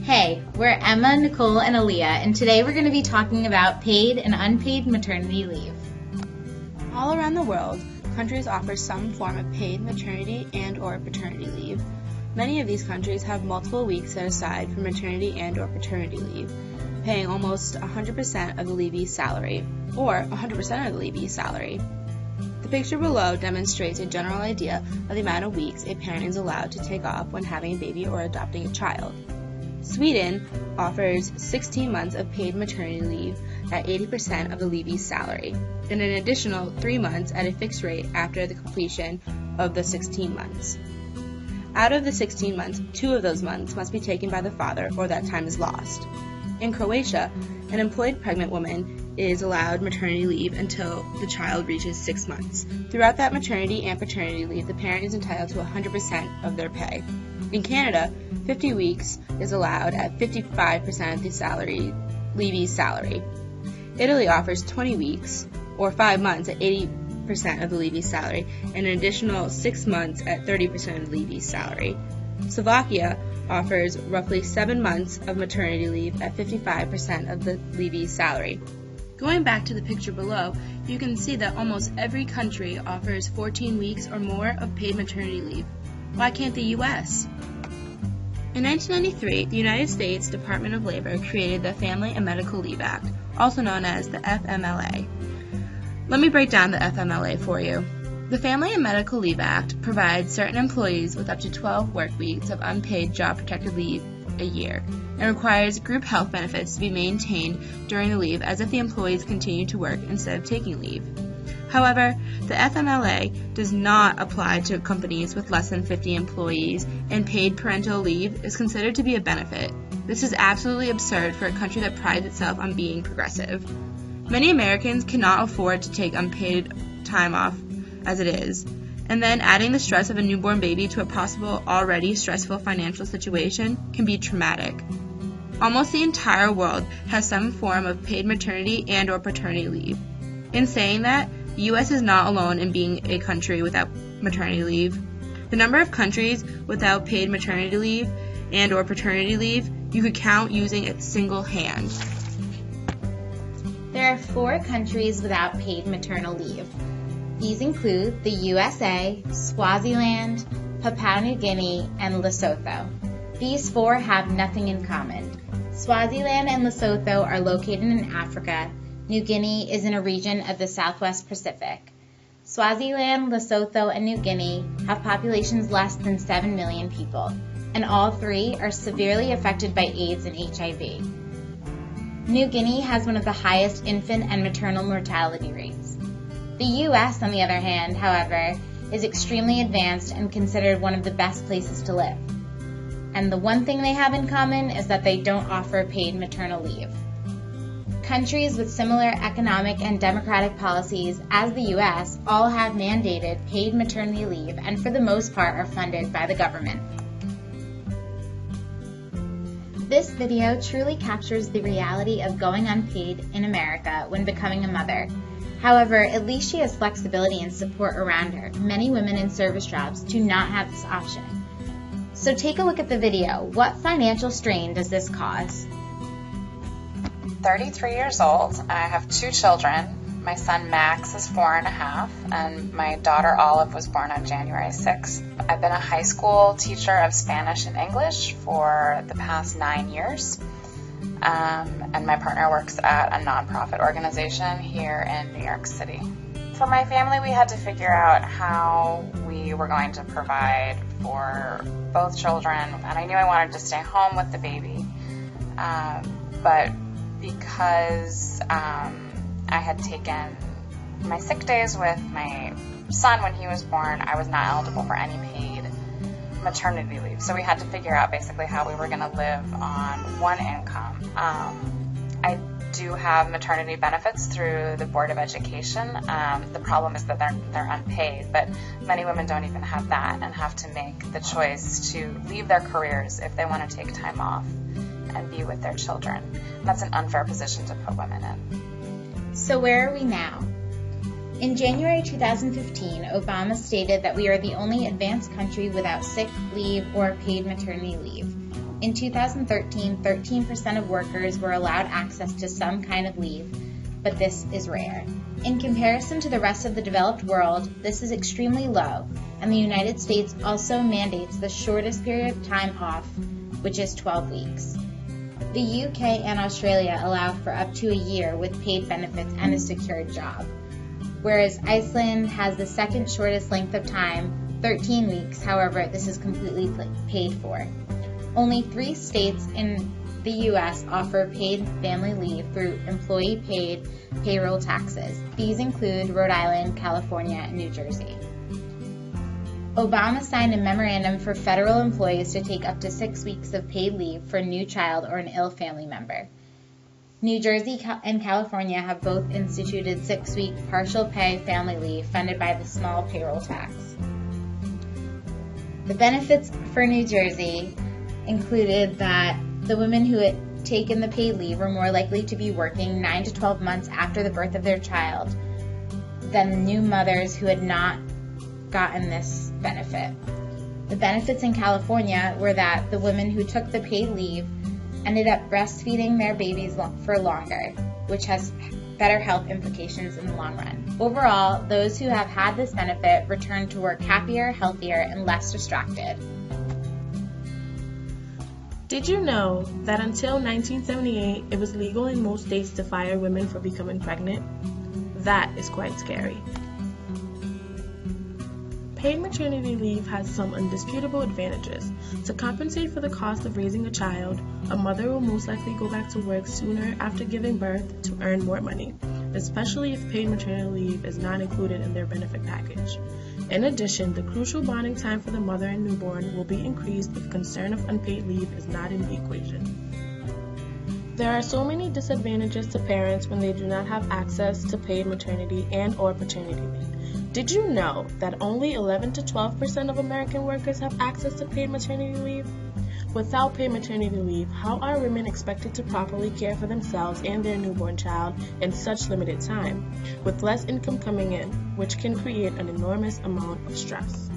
Hey, we're Emma, Nicole, and Aaliyah, and today we're going to be talking about paid and unpaid maternity leave. All around the world, countries offer some form of paid maternity and/or paternity leave. Many of these countries have multiple weeks set aside for maternity and/or paternity leave, paying almost 100% of the leavee's salary, or 100% of the leavee's salary. The picture below demonstrates a general idea of the amount of weeks a parent is allowed to take off when having a baby or adopting a child. Sweden offers 16 months of paid maternity leave at 80% of the leavee's salary, and an additional 3 months at a fixed rate after the completion of the 16 months. Out of the 16 months, 2 of those months must be taken by the father or that time is lost. In Croatia, an employed pregnant woman is allowed maternity leave until the child reaches 6 months. Throughout that maternity and paternity leave, the parent is entitled to 100% of their pay. In Canada, 50 weeks is allowed at 55% of the leavee's salary. Italy offers 20 weeks, or 5 months at 80% of the leavee's salary, and an additional 6 months at 30% of the leavee's salary. Slovakia offers roughly 7 months of maternity leave at 55% of the leavee's salary. Going back to the picture below, you can see that almost every country offers 14 weeks or more of paid maternity leave. Why can't the U.S.? In 1993, the United States Department of Labor created the Family and Medical Leave Act, also known as the FMLA. Let me break down the FMLA for you. The Family and Medical Leave Act provides certain employees with up to 12 work weeks of unpaid job-protected leave a year, and requires group health benefits to be maintained during the leave as if the employees continue to work instead of taking leave. However, the FMLA does not apply to companies with less than 50 employees, and paid parental leave is considered to be a benefit. This is absolutely absurd for a country that prides itself on being progressive. Many Americans cannot afford to take unpaid time off as it is, and then adding the stress of a newborn baby to a possible already stressful financial situation can be traumatic. Almost the entire world has some form of paid maternity and/or paternity leave. In saying that, the U.S. is not alone in being a country without maternity leave. The number of countries without paid maternity leave and/or paternity leave you could count using a single hand. There are 4 countries without paid maternal leave. These include the USA, Swaziland, Papua New Guinea, and Lesotho. These 4 have nothing in common. Swaziland and Lesotho are located in Africa. New Guinea is in a region of the Southwest Pacific. Swaziland, Lesotho, and New Guinea have populations less than 7 million people, and all 3 are severely affected by AIDS and HIV. New Guinea has one of the highest infant and maternal mortality rates. The U.S., on the other hand, however, is extremely advanced and considered one of the best places to live. And the one thing they have in common is that they don't offer paid maternal leave. Countries with similar economic and democratic policies as the U.S. all have mandated paid maternity leave and for the most part are funded by the government. This video truly captures the reality of going unpaid in America when becoming a mother. However, at least she has flexibility and support around her. Many women in service jobs do not have this option. So take a look at the video. What financial strain does this cause? 33 years old. I have 2 children. My son Max is 4.5, and my daughter Olive was born on January 6th. I've been a high school teacher of Spanish and English for the past 9 years, and my partner works at a nonprofit organization here in New York City. For my family, we had to figure out how we were going to provide for both children, and I knew I wanted to stay home with the baby, but because I had taken my sick days with my son when he was born, I was not eligible for any paid maternity leave. So we had to figure out basically how we were going to live on one income. I do have maternity benefits through the Board of Education. The problem is that they're unpaid, but many women don't even have that and have to make the choice to leave their careers if they want to take time off and be with their children. That's an unfair position to put women in. So where are we now? In January 2015, Obama stated that we are the only advanced country without sick leave or paid maternity leave. In 2013, 13% of workers were allowed access to some kind of leave, but this is rare. In comparison to the rest of the developed world, this is extremely low, and the United States also mandates the shortest period of time off, which is 12 weeks. The UK and Australia allow for up to a year with paid benefits and a secured job, whereas Iceland has the second shortest length of time, 13 weeks. However, this is completely paid for. Only 3 states in the U.S. offer paid family leave through employee-paid payroll taxes. These include Rhode Island, California, and New Jersey. Obama signed a memorandum for federal employees to take up to 6 weeks of paid leave for a new child or an ill family member. New Jersey and California have both instituted 6-week partial pay family leave funded by the small payroll tax. The benefits for New Jersey included that the women who had taken the paid leave were more likely to be working 9 to 12 months after the birth of their child than the new mothers who had not gotten this benefit. The benefits in California were that the women who took the paid leave ended up breastfeeding their babies for longer, which has better health implications in the long run. Overall, those who have had this benefit return to work happier, healthier, and less distracted. Did you know that until 1978, it was legal in most states to fire women for becoming pregnant? That is quite scary. Paid maternity leave has some indisputable advantages. To compensate for the cost of raising a child, a mother will most likely go back to work sooner after giving birth to earn more money, especially if paid maternity leave is not included in their benefit package. In addition, the crucial bonding time for the mother and newborn will be increased if concern of unpaid leave is not in the equation. There are so many disadvantages to parents when they do not have access to paid maternity and/or paternity leave. Did you know that only 11 to 12% of American workers have access to paid maternity leave? Without paid maternity leave, how are women expected to properly care for themselves and their newborn child in such limited time, with less income coming in, which can create an enormous amount of stress?